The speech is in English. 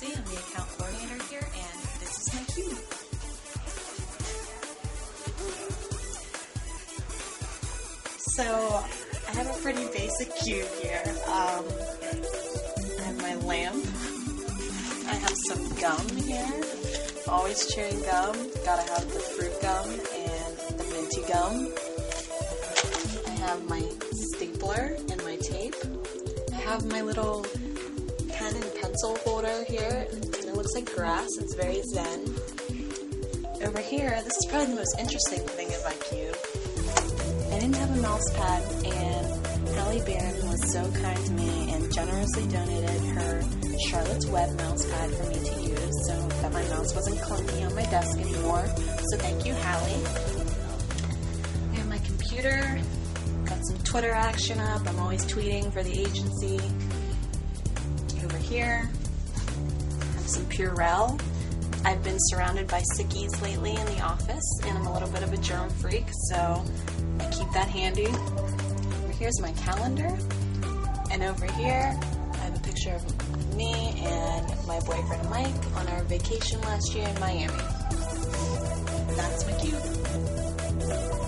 Kelsey. I'm the account coordinator here, and this is my cube. So, I have a pretty basic cube here. I have my lamp. I have some gum here. Always chewing gum. Gotta have the fruit gum and the minty gum. I have my stapler and my tape. I have my little pen and pencil holder here. It looks like grass. It's very zen. Over here, this is probably the most interesting thing in my cube. I didn't have a mouse pad, and Hallie Barron was so kind to me and generously donated her Charlotte's Web mouse pad for me to use so that my mouse wasn't clunky on my desk anymore. So thank you, Hallie. I have my computer, got some Twitter action up. I'm always tweeting for the agency. Over here, I have some Purell. I've been surrounded by sickies lately in the office, and I'm a little bit of a germ freak, so I keep that handy. Over here's my calendar, and over here I have a picture of me and my boyfriend Mike on our vacation last year in Miami. That's my cube.